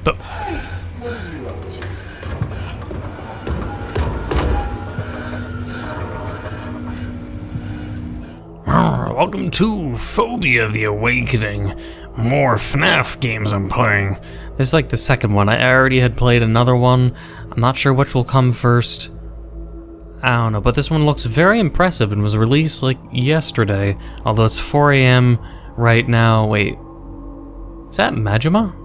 But welcome to Phobia the Awakening. More FNAF games I'm playing. This is like the second one. I already had played another one. I'm not sure which will come first. I don't know, but this one looks very impressive and was released like yesterday. Although it's 4 AM right now. Wait. Is that Majima?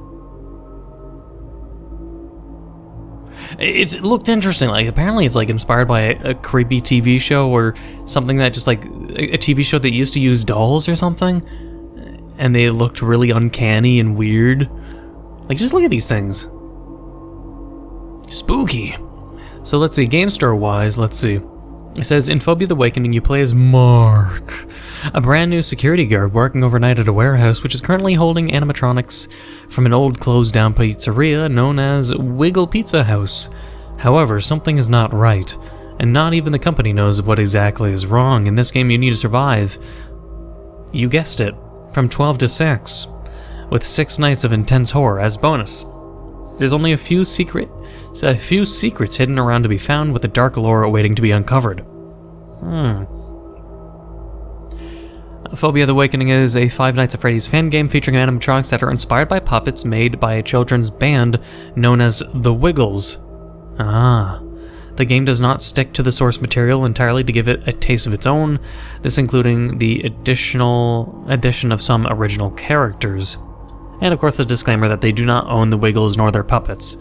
It looked interesting. Like, apparently it's like inspired by a creepy TV show or something that just like a TV show that used to use dolls or something, and they looked really uncanny and weird. Like, just look at these things. Spooky. So let's see, Game Store wise, let's see. It says, in Phobia the Awakening, you play as Mark, a brand new security guard working overnight at a warehouse which is currently holding animatronics from an old closed down pizzeria known as Wiggle Pizza House. However, something is not right, and not even the company knows what exactly is wrong. In this game you need to survive, you guessed it, from 12 to 6, with 6 nights of intense horror as bonus. There's only a few secrets hidden around to be found, with a dark lore awaiting to be uncovered. Phobia the Awakening is a Five Nights at Freddy's fan game featuring animatronics that are inspired by puppets made by a children's band known as The Wiggles. The game does not stick to the source material entirely to give it a taste of its own, this including the addition of some original characters. And of course the disclaimer that they do not own the Wiggles nor their puppets,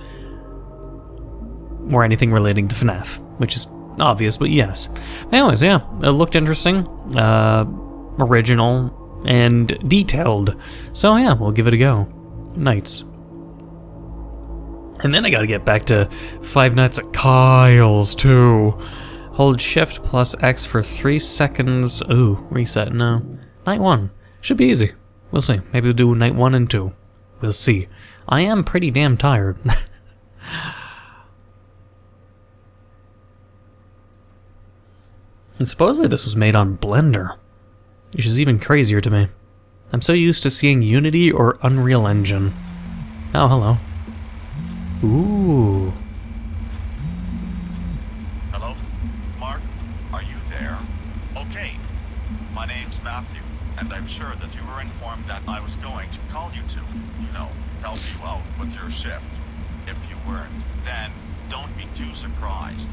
or anything relating to FNAF, which is obvious, but yes. Anyways, yeah, it looked interesting, original, and detailed. So yeah, we'll give it a go. Nights. And then I gotta get back to Five Nights at Kyle's too. Hold Shift plus X for 3 seconds. Ooh, reset, no. Night 1. Should be easy. We'll see. Maybe we'll do night 1 and 2. We'll see. I am pretty damn tired. And supposedly this was made on Blender, which is even crazier to me. I'm so used to seeing Unity or Unreal Engine. Oh, hello. Ooh. Hello? Mark? Are you there? Okay. My name's Matthew, and I'm sure that you were informed that I was going to call you to, help you out with your shift. If you weren't, then don't be too surprised.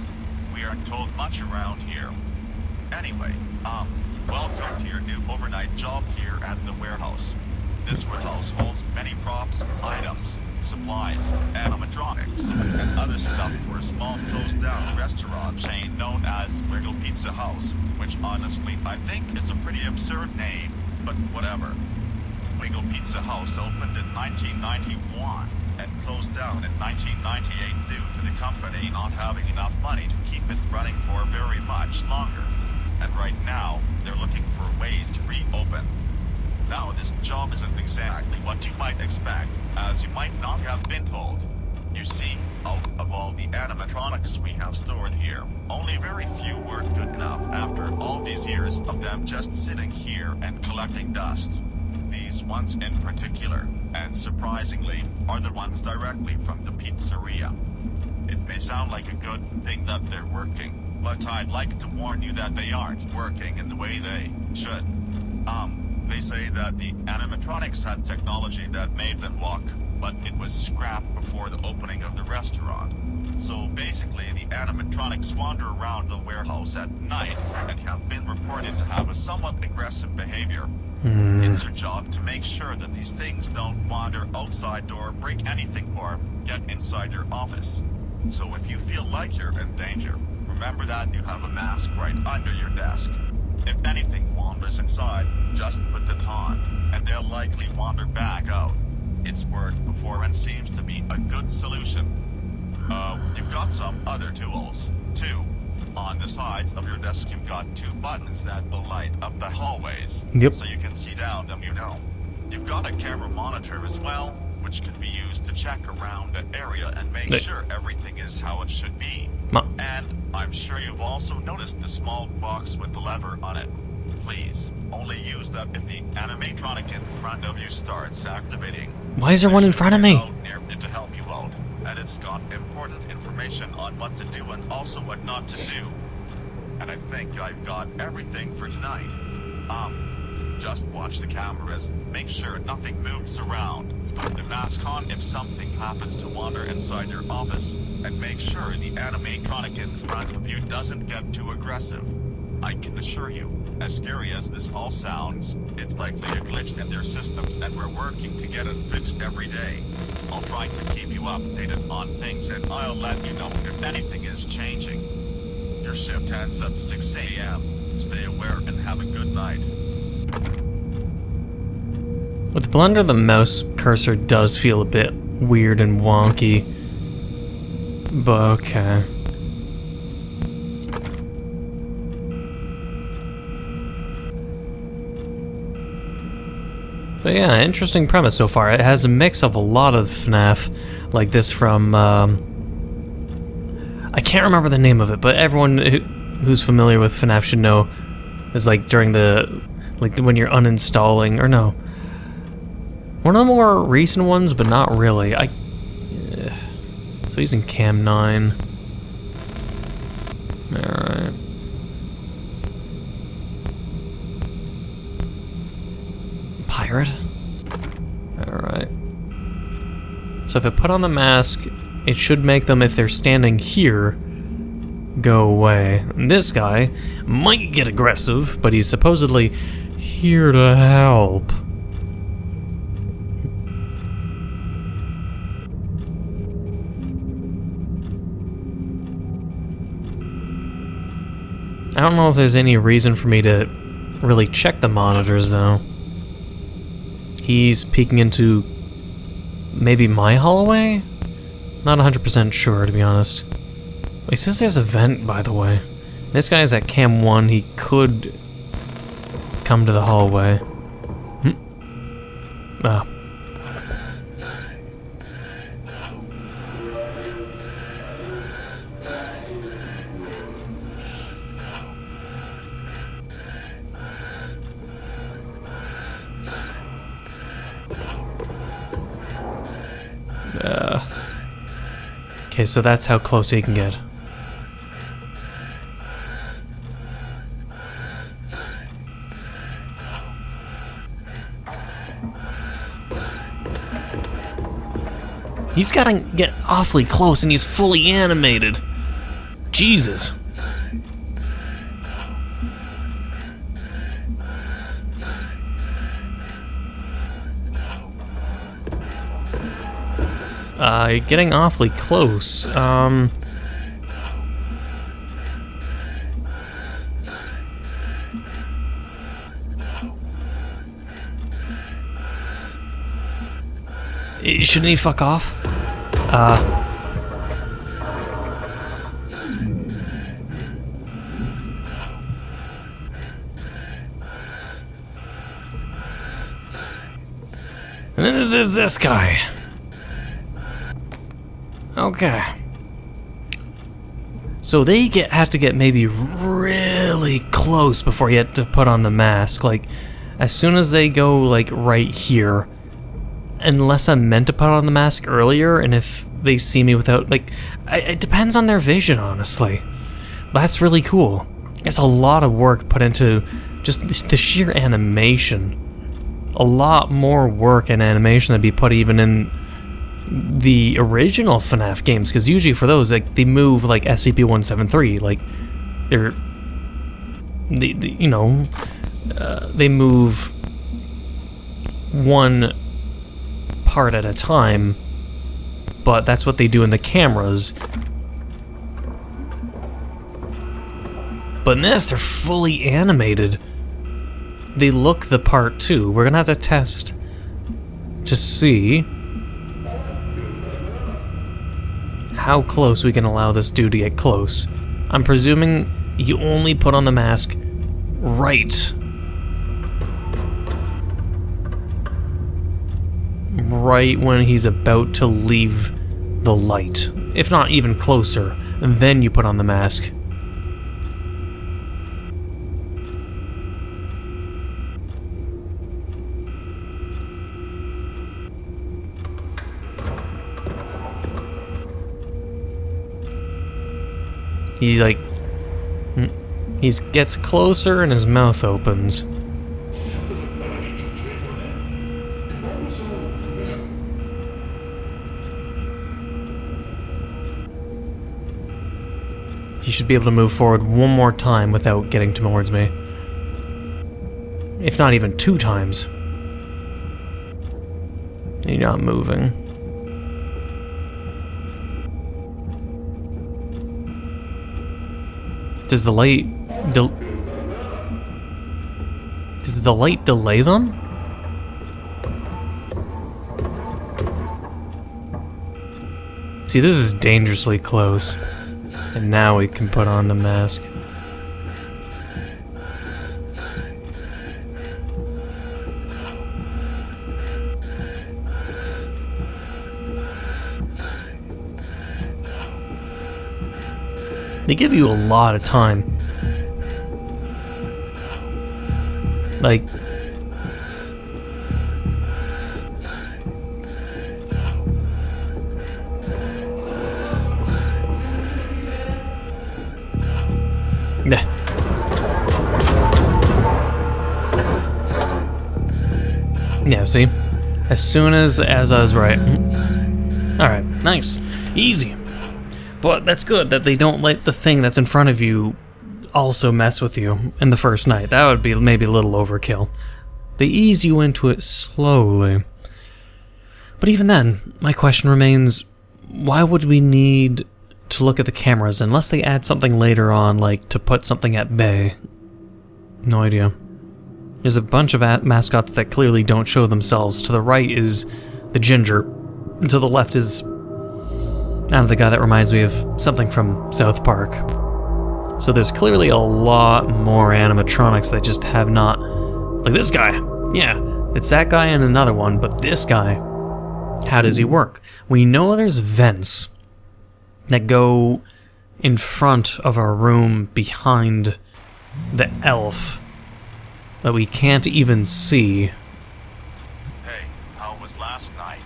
We aren't told much around here. Anyway, welcome to your new overnight job here at the warehouse. This warehouse holds many props, items, supplies, animatronics, and other stuff for a small closed-down restaurant chain known as Wiggle Pizza House, which honestly I think is a pretty absurd name, but whatever. Wiggle Pizza House opened in 1991 and closed down in 1998 due to the company not having enough money to keep it running for very much longer. And right now, they're looking for ways to reopen. Now, this job isn't exactly what you might expect, as you might not have been told. You see, out of all the animatronics we have stored here, only very few were good enough after all these years of them just sitting here and collecting dust. These ones in particular, and surprisingly, are the ones directly from the pizzeria. It may sound like a good thing that they're working, but I'd like to warn you that they aren't working in the way they should. They say that the animatronics had technology that made them walk, but it was scrapped before the opening of the restaurant. So basically, the animatronics wander around the warehouse at night and have been reported to have a somewhat aggressive behavior. It's your job to make sure that these things don't wander outside or break anything or get inside your office. So if you feel like you're in danger, remember that you have a mask right under your desk. If anything wanders inside, just put it on, and they'll likely wander back out. It's worked before and seems to be a good solution. You've got some other tools, too. On the sides of your desk, you've got 2 buttons that will light up the hallways, so you can see down them, You've got a camera monitor as well, which can be used to check around the area and make sure everything is how it should be. And I'm sure you've also noticed the small box with the lever on it. Please, only use that if the animatronic in front of you starts activating. Why is there one in front of me? Near it to help you and it's got important information on what to do and also what not to do. And I think I've got everything for tonight. Just watch the cameras. Make sure nothing moves around. Put the mask on if something happens to wander inside your office. And make sure the animatronic in front of you doesn't get too aggressive. I can assure you, as scary as this all sounds, it's likely a glitch in their systems and we're working to get it fixed every day. I'll try to keep you updated on things and I'll let you know if anything is changing. Your shift ends at 6 a.m. Stay aware and have a good night. With the blender, the mouse cursor does feel a bit weird and wonky. But okay. But yeah, interesting premise so far. It has a mix of a lot of FNAF, like this from, I can't remember the name of it, but everyone who's familiar with FNAF should know, is like during the, like when you're uninstalling, or no, one of the more recent ones, but not really. So he's in Cam 9. Alright. Pirate? Alright. So if I put on the mask, it should make them, if they're standing here, go away. And this guy might get aggressive, but he's supposedly here to help. I don't know if there's any reason for me to really check the monitors, though. He's peeking into maybe my hallway? Not 100% sure, to be honest. He says there's a vent, by the way. This guy is at Cam 1. He could come to the hallway. Ah. Okay, so that's how close he can get. He's gotta get awfully close and he's fully animated. Jesus. You're getting awfully close. Shouldn't he fuck off? And then there's this guy. Okay. So they have to get maybe really close before you have to put on the mask. Like, as soon as they go, like, right here, unless I'm meant to put on the mask earlier, and if they see me without, like, it depends on their vision, honestly. That's really cool. It's a lot of work put into just the sheer animation. A lot more work and animation that'd be put even in the original FNAF games, because usually for those, like, they move like SCP-173, like they move one part at a time, but that's what they do in the cameras. But in this, they're fully animated. They look the part too. We're gonna have to test to see how close we can allow this dude to get close. I'm presuming you only put on the mask right when he's about to leave the light. If not even closer, then you put on the mask. He, like... He gets closer and his mouth opens. He should be able to move forward one more time without getting towards me. If not even 2 times. You're not moving. Does the light... Does the light delay them? See, this is dangerously close. And now we can put on the mask. They give you a lot of time. Like... Yeah, see? As soon as I was right. Alright, nice. Easy. But that's good that they don't let the thing that's in front of you also mess with you in the first night. That would be maybe a little overkill. They ease you into it slowly. But even then, my question remains, why would we need to look at the cameras unless they add something later on, like to put something at bay? No idea. There's a bunch of mascots that clearly don't show themselves. To the right is the ginger. And to the left is... I don't know, the guy that reminds me of something from South Park. So there's clearly a lot more animatronics that just have not... Like this guy. Yeah, it's that guy and another one, but this guy... How does he work? We know there's vents that go in front of our room behind the elf that we can't even see. Hey, how was last night?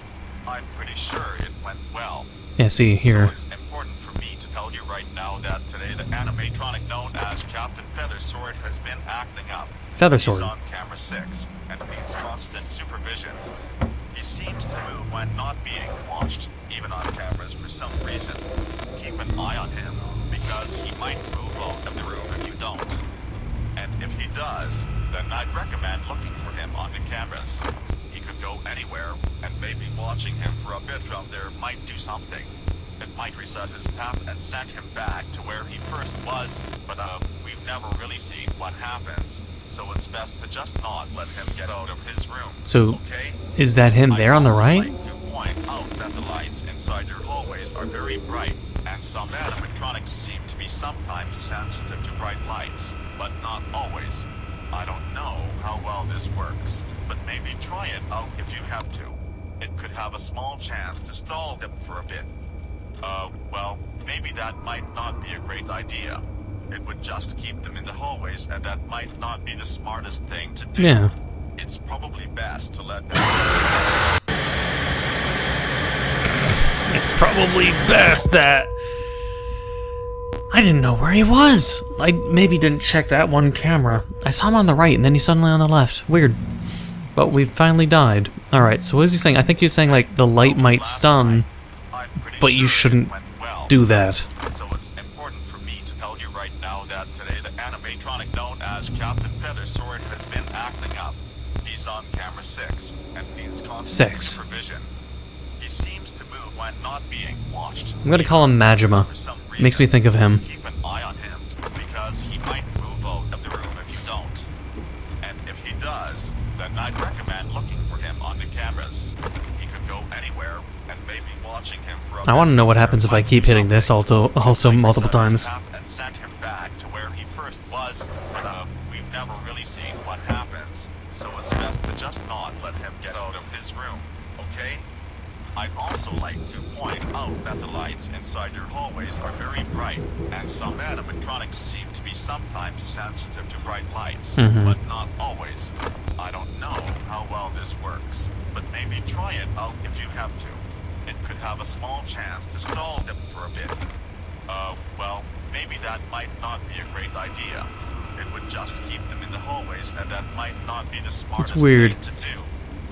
I'm pretty sure it went well. Yeah, see, here. So it's important for me to tell you right now that today the animatronic known as Captain Feathersword has been acting up. Feathersword. He's on camera 6 and needs constant supervision. He seems to move when not being watched, even on cameras for some reason. Keep an eye on him, because he might move out of the room if you don't. And if he does, then I'd recommend looking for him on the cameras. He could go anywhere, and maybe watching him for a bit from there might do something. It might reset his path and send him back to where he first was, but we've never really seen what happens. So it's best to just not let him get out of his room. So, okay? Is that him there on the right? I'd also like to point out that the lights inside your hallways are very bright, and some animatronics seem to be sometimes sensitive to bright lights, but not always. I don't know how well this works, but maybe try it out if you have to. It could have a small chance to stall them for a bit. Well, maybe that might not be a great idea. It would just keep them in the hallways, and that might not be the smartest thing to do. Yeah. It's probably best to let them... It's probably best that... I didn't know where he was. I maybe didn't check that one camera. I saw him on the right, and then he's suddenly on the left. Weird. But we finally died. Alright, so what is he saying? I think he was saying, like, the light might stun, but you shouldn't do that. So it's important for me to tell you right now that today the animatronic known as Captain Feathersword has been acting up. He's on camera 6 and needs constant supervision. He seems to move when not being watched. I'm gonna call him Majima. Makes me think of him. Keep an eye on him, because he might move out of the room if you don't. And if he does, then I'd recommend looking for him on the cameras. He could go anywhere, and maybe watching him for a I want to know what happens if I keep hitting this also multiple times. And send him back to where he first was, but we've never really seen what happens. So it's best to just not let him get out of his room, okay? I'd also like to point out that the lights inside your hallways are very bright, and some animatronics seem to be sometimes sensitive to bright lights, but not always. I don't know how well this works, but maybe try it out if you have to. It could have a small chance to stall them for a bit. Well, maybe that might not be a great idea. It would just keep them in the hallways, and that might not be the smartest weird. thing to do.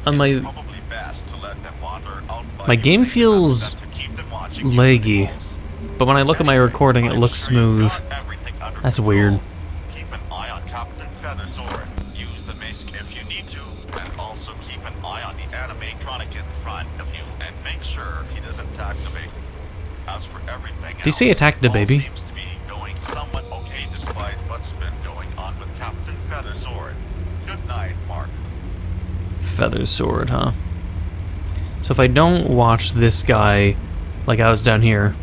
On It's probably best to let them wander out by my game using feels them to keep them watching laggy, signals. but when I look at my recording, it looks smooth. That's weird. Keep an eye on Captain Feathersword. Use the mace if you need to, and also keep an eye on the animatronic in front of you, and make sure he doesn't attack the baby. As for everything Did you say attack the baby? all seems to be going somewhat okay despite what's been going on with Captain Feathersword. Good night, Mark. Feathersword, huh? So if I don't watch this guy like I was down here,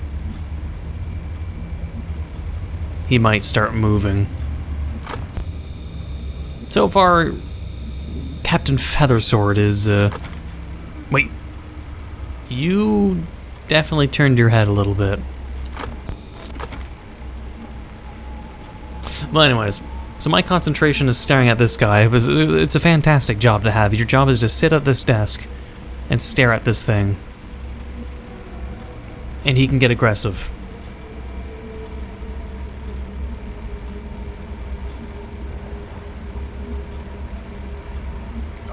he might start moving. So far, Captain Feathersword is, wait. You definitely turned your head a little bit. Well, anyways, so my concentration is staring at this guy. It's a fantastic job to have. Your job is to sit at this desk and stare at this thing. And he can get aggressive.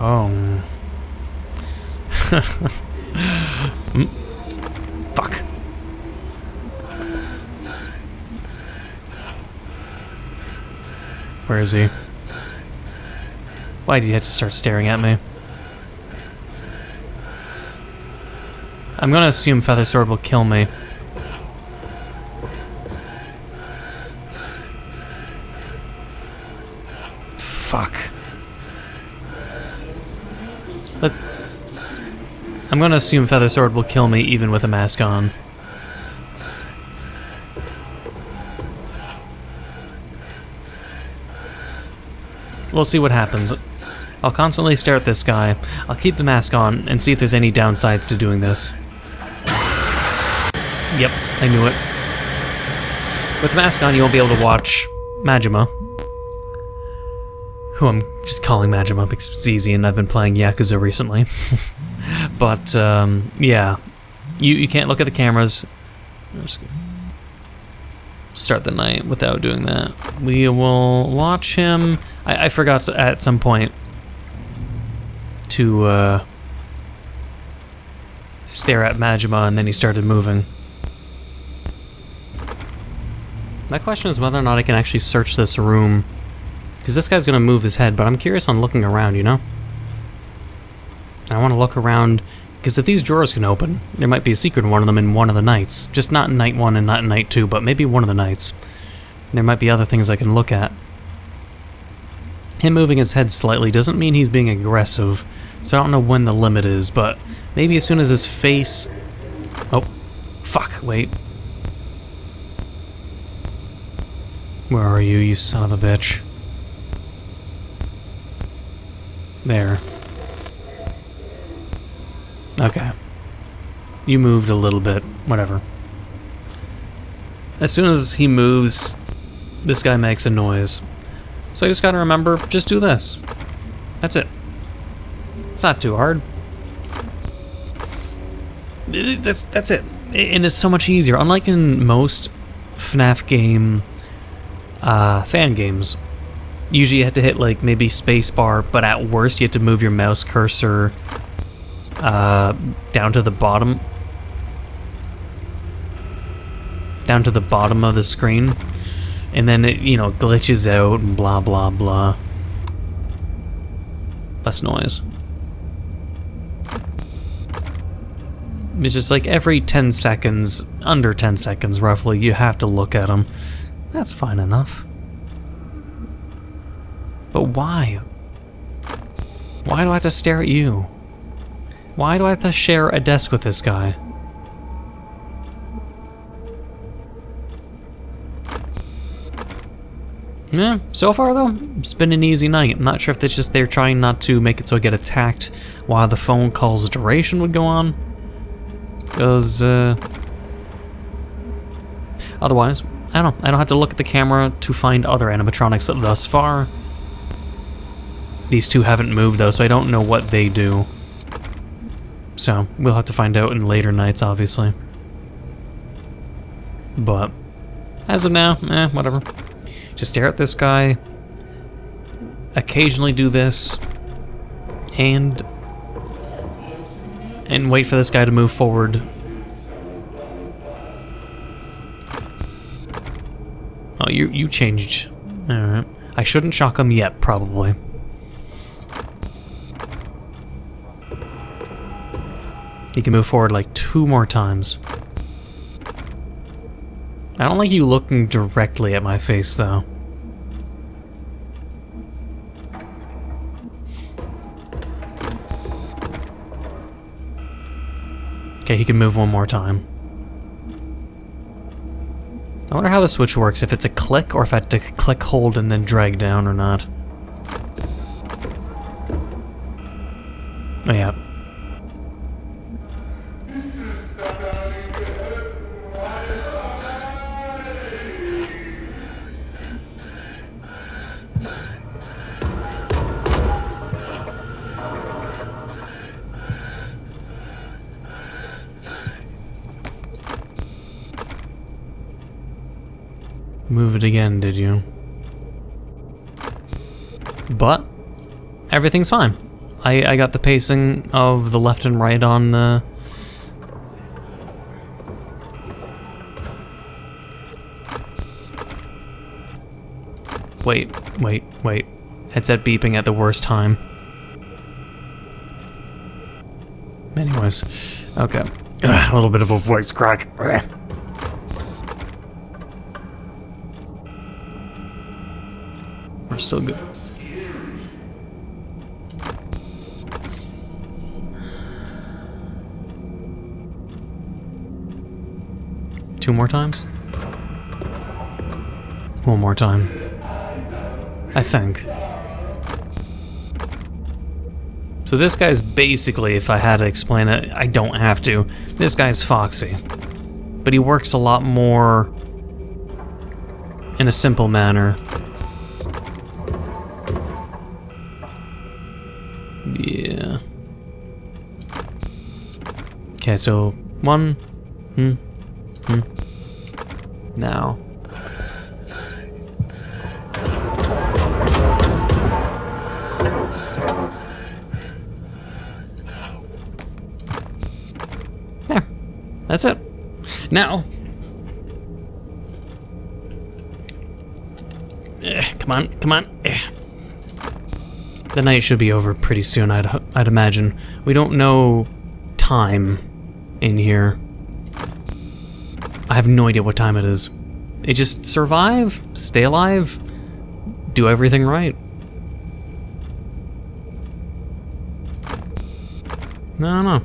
Oh. Fuck. Where is he? Why did you have to start staring at me? I'm gonna assume Feathersword will kill me. Fuck. I'm gonna assume Feathersword will kill me even with a mask on. We'll see what happens. I'll constantly stare at this guy. I'll keep the mask on and see if there's any downsides to doing this. Yep, I knew it. With the mask on, you won't be able to watch Majima, who I'm just calling Majima because it's easy and I've been playing Yakuza recently. But, yeah. You can't look at the cameras. Start the night without doing that. We will watch him. I forgot to, at some point to stare at Majima, and then he started moving. My question is whether or not I can actually search this room, because this guy's gonna move his head, but I'm curious on looking around, you know? I want to look around, because if these drawers can open, there might be a secret in one of them in one of the nights. Just not in night 1 and not in night 2, but maybe one of the nights. There might be other things I can look at. Him moving his head slightly doesn't mean he's being aggressive, so I don't know when the limit is, but maybe as soon as his face... Oh, fuck, wait. Where are you, you son of a bitch? There. Okay. You moved a little bit, whatever. As soon as he moves, this guy makes a noise. So I just gotta remember, just do this. That's it. It's not too hard. That's it. And it's so much easier. Unlike in most FNAF game fan games, usually you have to hit like maybe spacebar, but at worst you have to move your mouse cursor down to the bottom. Down to the bottom of the screen. And then it, you know, glitches out and blah blah blah. Less noise. It's just like every 10 seconds, under 10 seconds roughly, you have to look at them. That's fine enough. But why? Why do I have to stare at you? Why do I have to share a desk with this guy? Yeah, so far though, it's been an easy night. I'm not sure if it's just they're trying not to make it so I get attacked while the phone call's duration would go on. Because, otherwise, I don't know. I don't have to look at the camera to find other animatronics thus far. These two haven't moved though, so I don't know what they do. So, we'll have to find out in later nights, obviously. But As of now, whatever. Just stare at this guy, occasionally do this, and wait for this guy to move forward. Oh, you changed. Alright. I shouldn't shock him yet, probably. He can move forward like 2 more times. I don't like you looking directly at my face, though. Okay, he can move 1 more time. I wonder how the switch works, if it's a click or if I have to click, hold, and then drag down or not. Oh, yeah. Move it again, did you? But everything's fine. I got the pacing of the left and right on the... Wait. Headset beeping at the worst time. Anyways, okay. A little bit of a voice crack. We're still good. Two more times? 1 more time. I think. So this guy's basically, if I had to explain it, I don't have to. This guy's Foxy. But he works a lot more in a simple manner. Yeah. Okay, so 1. Now. There. That's it. Now. Come on. The night should be over pretty soon, I'd imagine. We don't know time in here. I have no idea what time it is. It just survive, stay alive, do everything right. I don't know.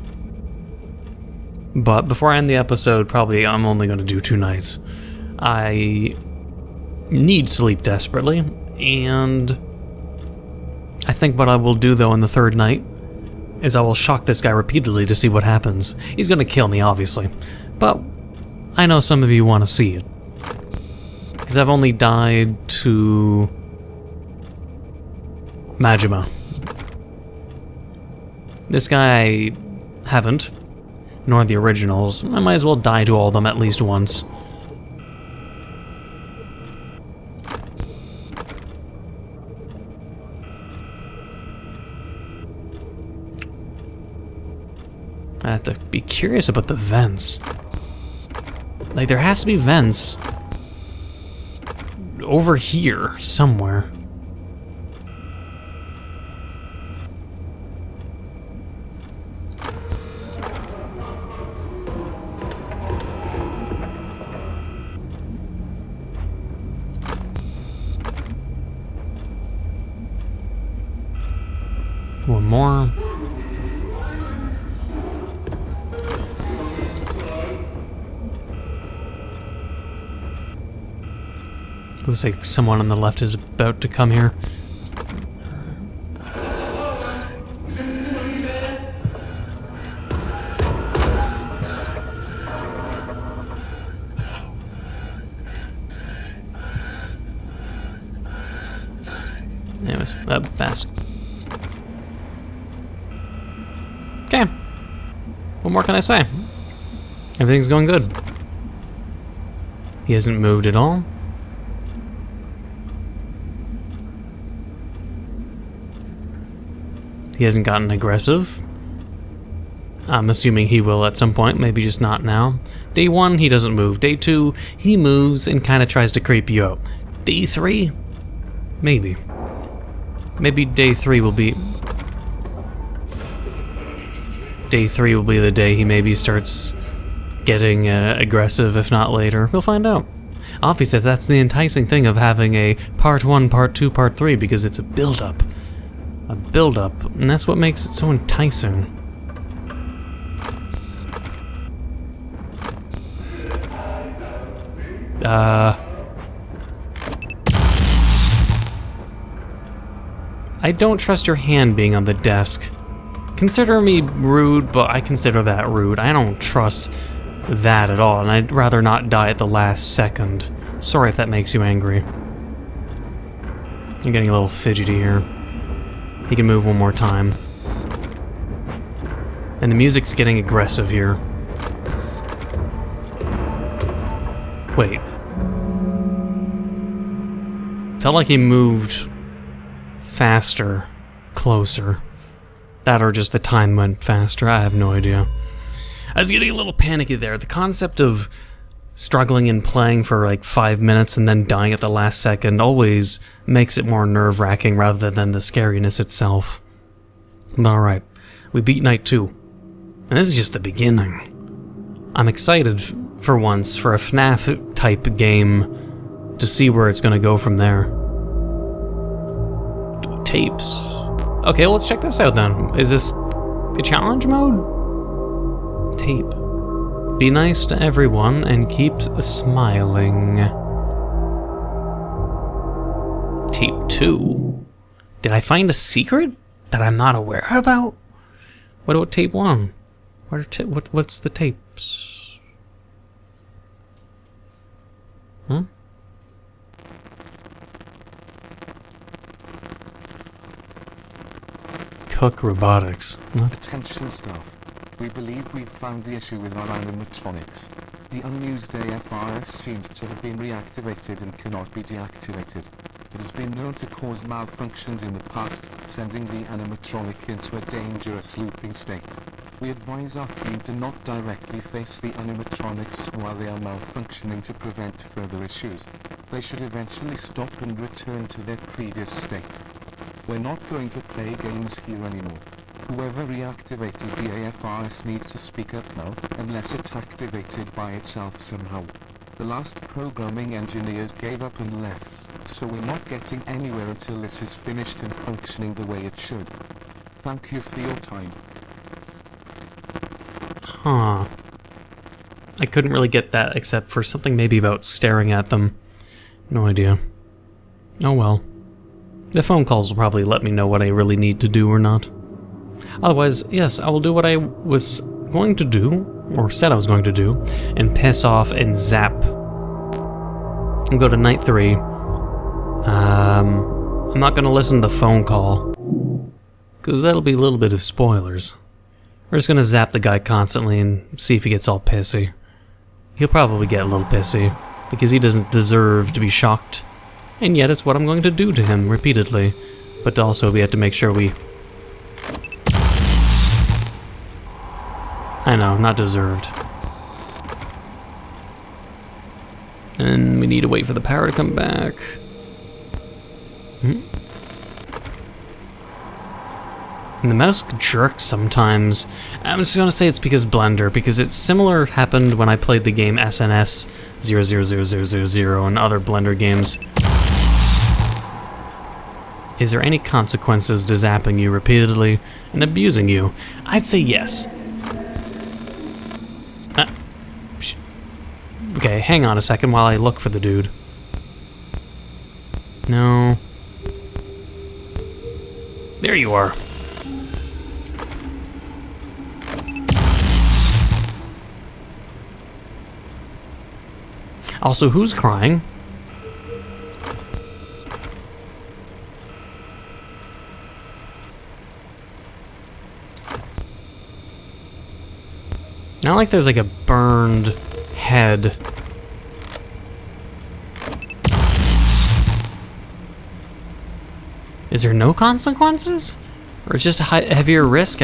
But before I end the episode, probably I'm only going to do 2 nights. I need sleep desperately, and I think what I will do, though, on the 3rd night is I will shock this guy repeatedly to see what happens. He's going to kill me, obviously, but I know some of you want to see it. Because I've only died to Majima. This guy I haven't, nor the originals. I might as well die to all of them at least once. I have to be curious about the vents. Like, there has to be vents over here somewhere. One more. Looks like someone on the left is about to come here. Anyways, mask. Okay. What more can I say? Everything's going good. He hasn't moved at all. He hasn't gotten aggressive. I'm assuming he will at some point, maybe just not now. Day 1, he doesn't move. Day 2, he moves and kind of tries to creep you out. Day 3, maybe. Maybe day 3 will be... Day 3 will be the day he maybe starts getting aggressive, if not later. We'll find out. Obviously, that's the enticing thing of having a part 1, part 2, part 3, because it's a build-up. A build-up, and that's what makes it so enticing. I don't trust your hand being on the desk. Consider me rude, but I consider that rude. I don't trust that at all, and I'd rather not die at the last second. Sorry if that makes you angry. You're getting a little fidgety here. He can move one more time. And the music's getting aggressive here. Wait. Felt like he moved faster, closer. That or just the time went faster, I have no idea. I was getting a little panicky there. The concept of struggling and playing for like 5 minutes and then dying at the last second always makes it more nerve-wracking rather than the scariness itself. But alright, we beat night 2. And this is just the beginning. I'm excited for once for a FNAF type game to see where it's going to go from there. Tapes. Okay, well, let's check this out then. Is this a challenge mode? Tape. Be nice to everyone and keep smiling. Tape 2. Did I find a secret that I'm not aware about? What about tape 1? What's the tapes? Huh? Cook robotics. What? Attention staff. We believe we've found the issue with our animatronics. The unused AFRS seems to have been reactivated and cannot be deactivated. It has been known to cause malfunctions in the past, sending the animatronic into a dangerous looping state. We advise our team to not directly face the animatronics while they are malfunctioning to prevent further issues. They should eventually stop and return to their previous state. We're not going to play games here anymore. Whoever reactivated the AFRS needs to speak up now, unless it's activated by itself somehow. The last programming engineers gave up and left, so we're not getting anywhere until this is finished and functioning the way it should. Thank you for your time. Huh. I couldn't really get that except for something maybe about staring at them. No idea. Oh well. The phone calls will probably let me know what I really need to do or not. Otherwise, yes, I will do what I was going to do, or said I was going to do, and piss off and zap. And go to night 3. I'm not going to listen to the phone call, because that'll be a little bit of spoilers. We're just going to zap the guy constantly and see if he gets all pissy. He'll probably get a little pissy, because he doesn't deserve to be shocked. And yet it's what I'm going to do to him repeatedly. But also we have to make sure we... I know, not deserved. And we need to wait for the power to come back. And the mouse jerks sometimes. I'm just gonna say it's because Blender, because it's similar happened when I played the game SNS 000000 and other Blender games. Is there any consequences to zapping you repeatedly and abusing you? I'd say yes. Okay, hang on a second while I look for the dude. No. There you are. Also, who's crying? Not like there's like a burned head Is there no consequences? Or it's just a heavier risk?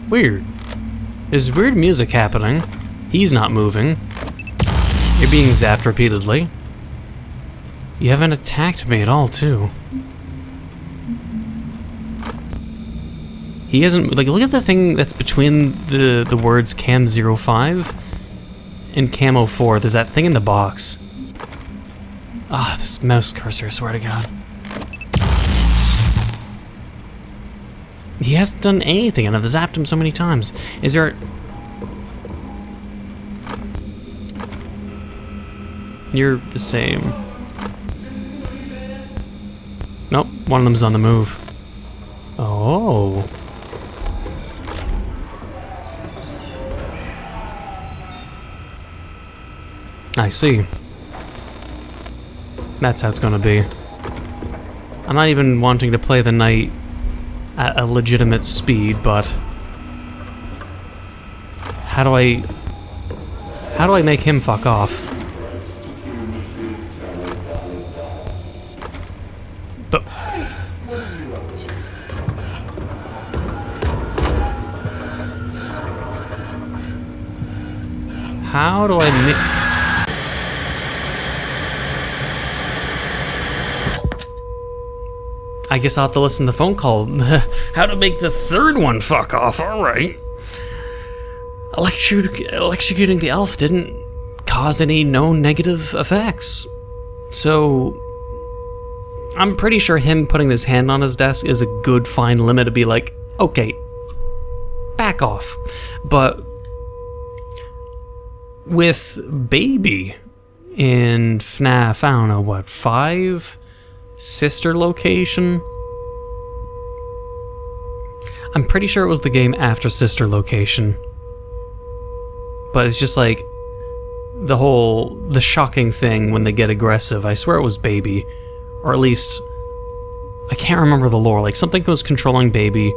Weird. There's weird music happening. He's not moving. You're being zapped repeatedly. You haven't attacked me at all, too. He hasn't, like, look at the thing that's between the words Cam 05 and Cam 04. There's that thing in the box. Ah, this mouse cursor, I swear to God. He hasn't done anything, and I've zapped him so many times. Is there... You're the same. Nope, one of them's on the move. Oh. I see. That's how it's gonna be. I'm not even wanting to play the night at a legitimate speed, but how do I make him fuck off? But how do I make... I guess I'll have to listen to the phone call. How to make the third one fuck off, alright. Electrocuting the elf didn't cause any known negative effects. So, I'm pretty sure him putting his hand on his desk is a good fine limit to be like, okay, back off. But with Baby in FNAF, I don't know, what, 5? Sister Location? I'm pretty sure it was the game after Sister Location. But it's just like the shocking thing when they get aggressive. I swear it was Baby. Or at least, I can't remember the lore. Like, something was controlling Baby,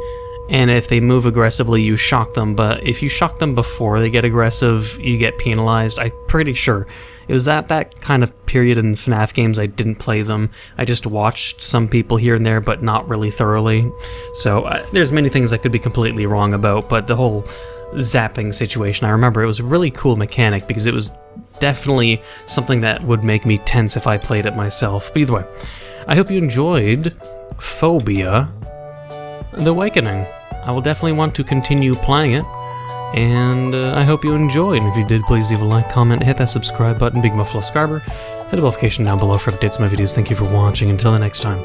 and if they move aggressively, you shock them. But if you shock them before they get aggressive, you get penalized. I'm pretty sure. It was that kind of period in FNAF games. I didn't play them. I just watched some people here and there, but not really thoroughly. So there's many things I could be completely wrong about, but the whole zapping situation, I remember it was a really cool mechanic because it was definitely something that would make me tense if I played it myself. But either way, I hope you enjoyed Phobia: The Awakening. I will definitely want to continue playing it. And I hope you enjoyed, and if you did, please leave a like, comment, hit that subscribe button, big muffalo subscriber, hit the notification down below for updates on my videos. Thank you for watching, until the next time.